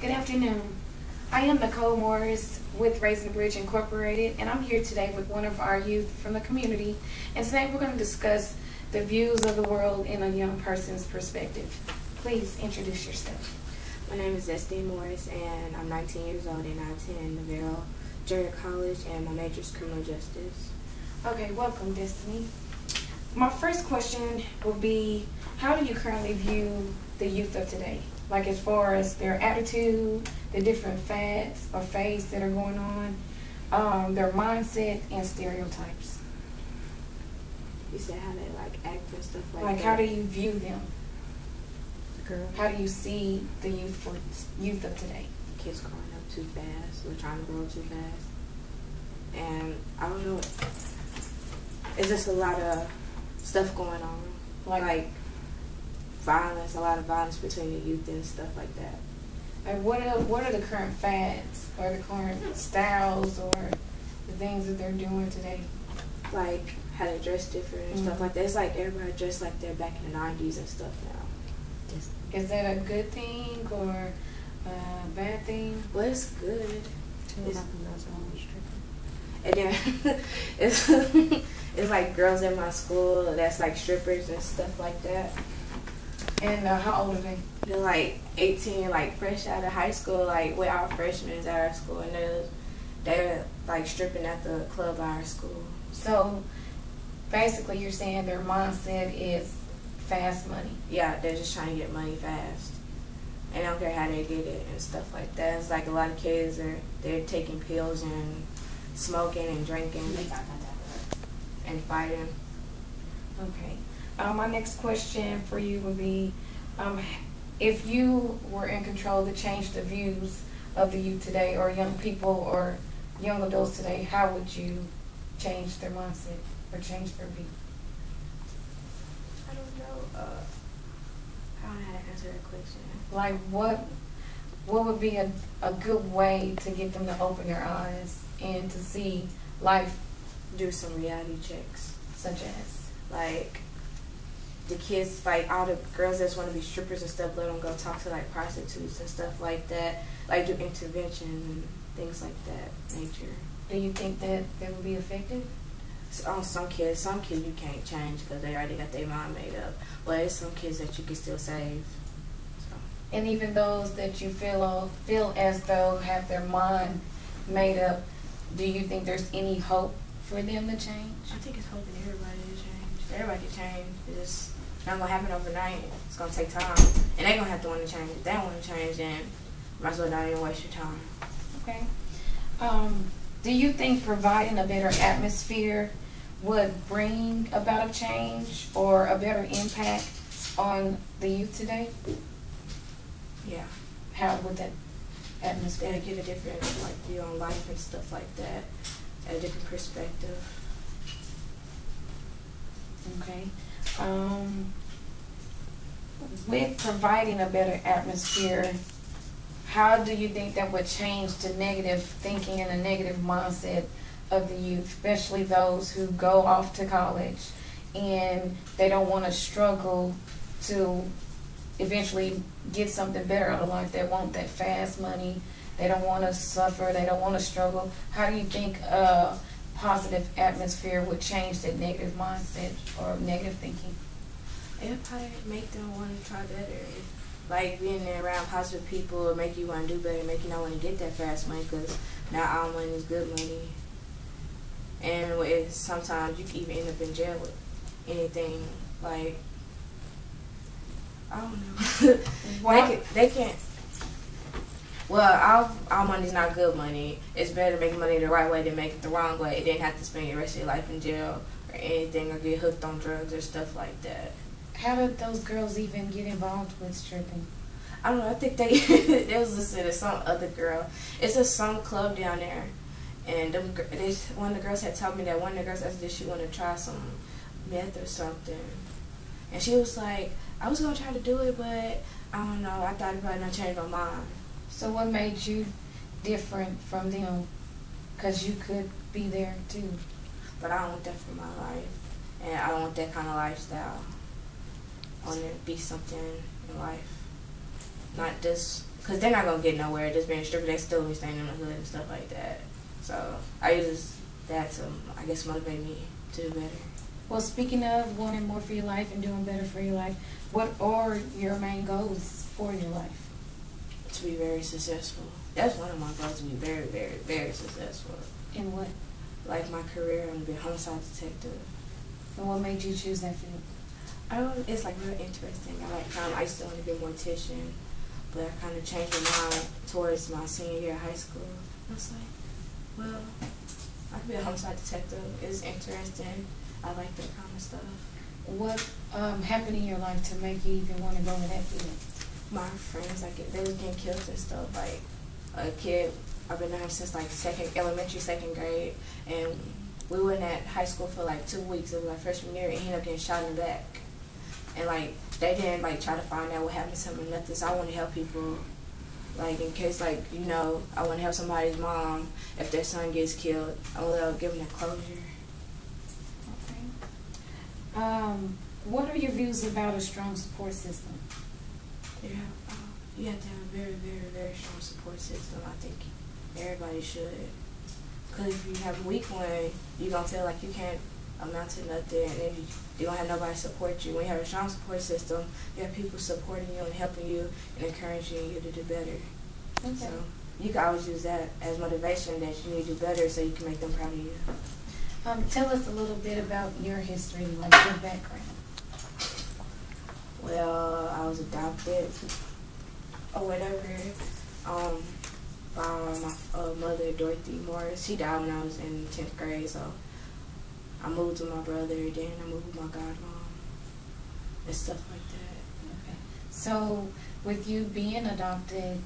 Good afternoon. I am Nicole Morris with Raising the Bridge Incorporated, and I'm here today with one of our youth from the community. And today we're going to discuss the views of the world in a young person's perspective. Please introduce yourself. My name is Destiny Morris, and I'm 19 years old, and I attend Navarro Junior College, and my major is criminal justice. Okay, welcome, Destiny. My first question will be, how do you currently view the youth of today? Like as far as their attitude, the different fads or fads that are going on, their mindset and stereotypes. You said how they like act and stuff like that. Like how do you view them? Girl, How do you see the youth of today? kids growing up too fast. We're trying to grow too fast, and I don't know. It's just a lot of stuff going on, like violence, a lot of violence between the youth and stuff like that. Like what are the current fads or the current styles or the things that they're doing today? Like how they dress different and stuff like that. It's like everybody dressed like they're back in the 90s and stuff now. Is that a good thing or a bad thing? Well, it's good. It's, And then it's it's like girls in my school that's like strippers and stuff like that. and how old are they? They're like 18, like fresh out of high school, like we're all freshmen at our school, and they're like stripping at the club at our school. So basically you're saying their mindset is fast money. Yeah, they're just trying to get money fast, and I don't care how they get it and stuff like that. It's like a lot of kids they're taking pills and smoking and drinking and fighting. Okay. My next question for you would be, if you were in control to change the views of the youth today, or young people or young adults today, how would you change their mindset or change their view? I don't know. I don't know how to answer that question. Like what would be a good way to get them to open their eyes and to see life, Do some reality checks. such as? Like the kids, like all the girls that want to be strippers and stuff, let them go talk to like prostitutes and stuff like that. Like do intervention and things like that nature. Do you think that would be effective? On some kids you can't change because they already got their mind made up. But it's some kids that you can still save. So. And even those that you feel as though have their mind made up, do you think there's any hope for them to change? I think it's hoping everybody to change. Everybody can change. It's just not gonna happen overnight. It's gonna take time, and they're gonna have to want to change. If they don't want to change, then might as well not even waste your time. Okay. Do you think providing a better atmosphere would bring about a change or a better impact on the youth today? Yeah, How would that they atmosphere? get a different like view on life and stuff like that, a different perspective. Okay. With providing a better atmosphere, how do you think that would change the negative thinking and the negative mindset of the youth, especially those who go off to college and they don't want to struggle to eventually get something better out of life? They want that fast money. They don't want to suffer. They don't want to struggle. How do you think a positive atmosphere would change that negative mindset or negative thinking? It would probably make them want to try better. Like being around positive people will make you want to do better, make you not want to get that fast money because not all money is good money. And sometimes you can even end up in jail with anything. Like, I don't know. Why? They can't. Well, all money's not good money. It's better to make money the right way than make it the wrong way. You didn't have to spend your rest of your life in jail or anything or get hooked on drugs or stuff like that. How did those girls even get involved with stripping? I don't know. I think they was listening to some other girl. It's just some club down there, and one of the girls had told me that one of the girls asked if she wanted to try some meth or something, and she was like, "I was gonna try to do it, but I don't know. I thought about it and I changed my mind." So what made you different from them? Because you could be there too. But I don't want that for my life, and I don't want that kind of lifestyle. I want to be something in life. not just because they're not gonna get nowhere just being a stripper. They still be staying in the hood and stuff like that. So I use that to, I guess, motivate me to do better. Well, speaking of wanting more for your life and doing better for your life, what are your main goals for your life? To be very successful. That's one of my goals, to be very, very, very successful. In what? Like my career, I'm to be a homicide detective. And what made you choose that field? It's like real interesting. I used to want to be a mortician, but I kind of changed my mind towards my senior year of high school. I was like, well, I could be a homicide detective. It's interesting. I like that kind of stuff. What happened in your life to make you even want to go to that field? My friends, like, they was getting killed and stuff. Like, a kid, I've been there since like elementary, second grade, and we were in that high school for like 2 weeks. It was my freshman year, and he ended up getting shot in the back. And like, they didn't like try to find out what happened to him or nothing. So I want to help people, like, in case, like, you know, I want to help somebody's mom if their son gets killed. I want to give them that closure. What are your views about a strong support system? Yeah, you have to have a very, very, very strong support system. I think everybody should. Because if you have a weak one, you're going to feel like you can't amount to nothing, and then you don't have nobody to support you. When you have a strong support system, you have people supporting you and helping you and encouraging you to do better. Okay. So you can always use that as motivation that you need to do better so you can make them proud of you. Tell us a little bit about your history, like your background. Well, I was adopted or whatever by my mother, Dorothy Morris. She died when I was in 10th grade, so I moved with my brother, then I moved with my godmom and stuff like that. Okay. So with you being adopted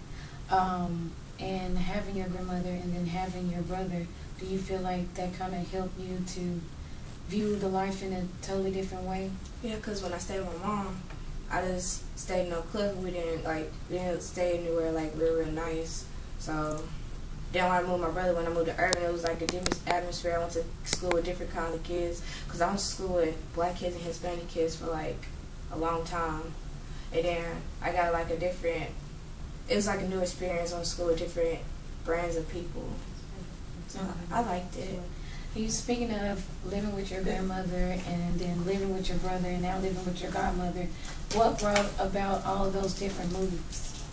and having your grandmother and then having your brother, do you feel like that kind of helped you to view the life in a totally different way? Yeah, because when I stayed with my mom, I just stayed in Oak Cliff. We didn't stay anywhere like real nice. So then when I moved with my brother, when I moved to Urban, it was like a different atmosphere. I went to school with different kind of kids because I went to school with black kids and Hispanic kids for like a long time. And then I got like it was like a new experience on school with different brands of people. So I liked it. You speaking of living with your grandmother and then living with your brother and now living with your godmother, what brought about all of those different moves?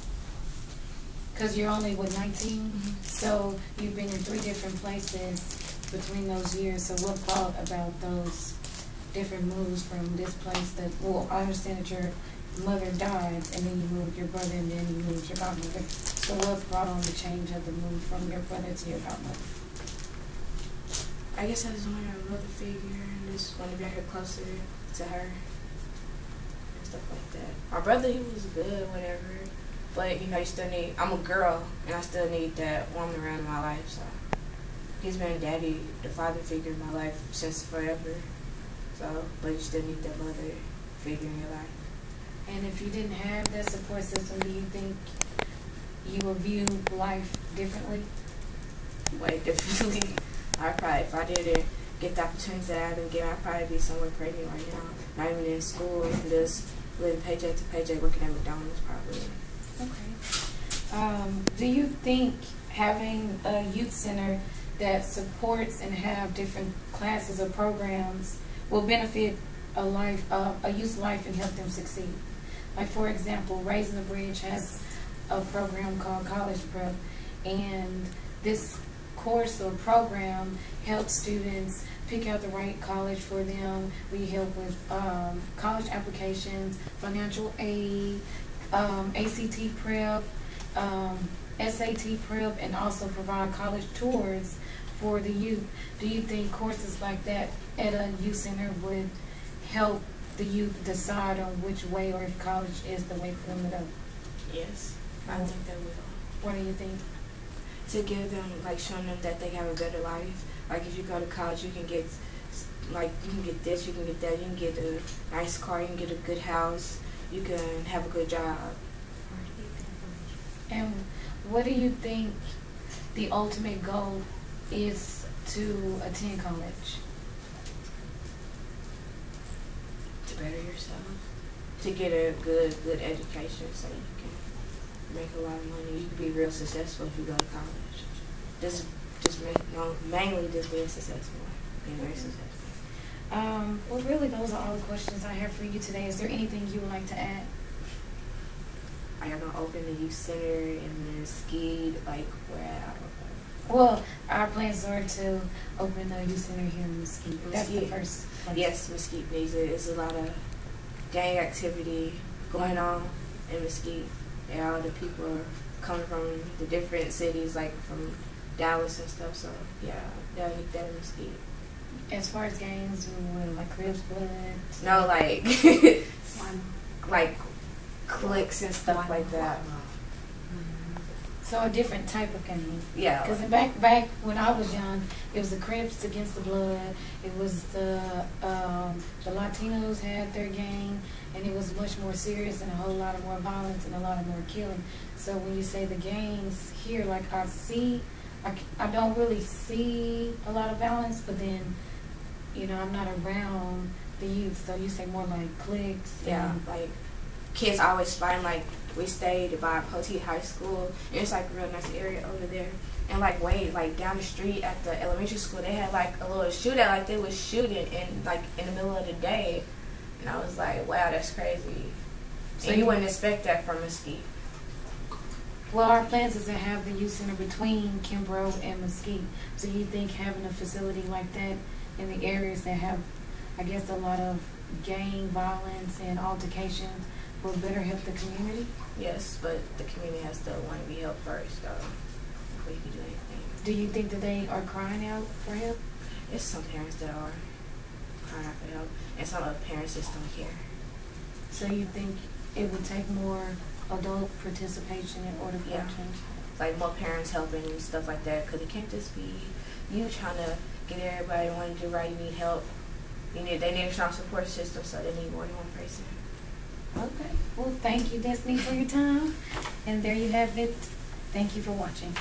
Because you're only, 19? Mm-hmm. So you've been in 3 different places between those years. So what brought about those different moves from this place that, well, I understand that your mother died and then you moved with your brother and then you moved with your godmother. So what brought on the change of the move from your brother to your godmother? I guess I just wanted a mother figure and just wanted to be here closer to her and stuff like that. My brother, he was good, whatever. But, you know, I'm a girl, and I still need that woman around in my life. So he's been daddy, the father figure in my life since forever. So, but you still need that mother figure in your life. And if you didn't have that support system, do you think you would view life differently? Way differently. If I didn't get the opportunities that I've been getting, I'd probably be somewhere pregnant right now. Not even in school, and just living paycheck to paycheck, working at McDonald's probably. Okay. Do you think having a youth center that supports and have different classes or programs will benefit a youth's life and help them succeed? Like, for example, Raising the Bridge has a program called College Prep, and this course or program helps students pick out the right college for them. We help with college applications, financial aid, ACT prep, SAT prep, and also provide college tours for the youth. Do you think courses like that at a youth center would help the youth decide on which way or if college is the way for them to go? Yes, I think that will. What do you think? To give them, like, showing them that they have a better life. Like, if you go to college, you can get, like, you can get this, you can get that, you can get a nice car, you can get a good house, you can have a good job. And what do you think the ultimate goal is to attend college? To better yourself. To get a good education so you can make a lot of money. You could be real successful if you go to college. Mainly just being successful, being very successful. Well, really, those are all the questions I have for you today. Is there anything you would like to add? Are y'all gonna open the youth center in Mesquite, like where at? Well, our plans are to open a youth center here in Mesquite. That's the first place. Yes, Mesquite needs it. There's a lot of gang activity going on in Mesquite. And all the people are coming from the different cities, like from Dallas and stuff. So yeah, they'll need that in Mesquite. As far as gangs, like Crips, Blood. No, like like cliques and stuff like that. So a different type of gang. Yeah. Because back when I was young, it was the Crips against the Blood. It was the Latinos had their gang, and it was much more serious and a whole lot of more violence and a lot of more killing. So when you say the gangs here, like I don't really see a lot of violence, but then, you know, I'm not around the youth, so you say more like cliques. Yeah, like kids always find, like, we stayed by Poteet High School, and it's like a real nice area over there. And like like down the street at the elementary school, they had like a little shootout, like they was shooting in the middle of the day, and I was like, wow, that's crazy. So you wouldn't expect that from Mesquite. Well, our plans is to have the youth center between Kimbrough and Mesquite. So you think having a facility like that in the areas that have, I guess, a lot of gang violence and altercations will better help the community? Yes, but the community has to want to be helped first, though, before you can do anything. Do you think that they are crying out for help? There's some parents that are crying out for help, and some other parents just don't care. So you think it would take more adult participation in order for change? Like more parents helping and stuff like that, because it can't just be you trying to get everybody wanting to do right. You need help. They need a strong support system, so they need more than one person. Okay. Well, thank you, Destiny, for your time. And there you have it. Thank you for watching.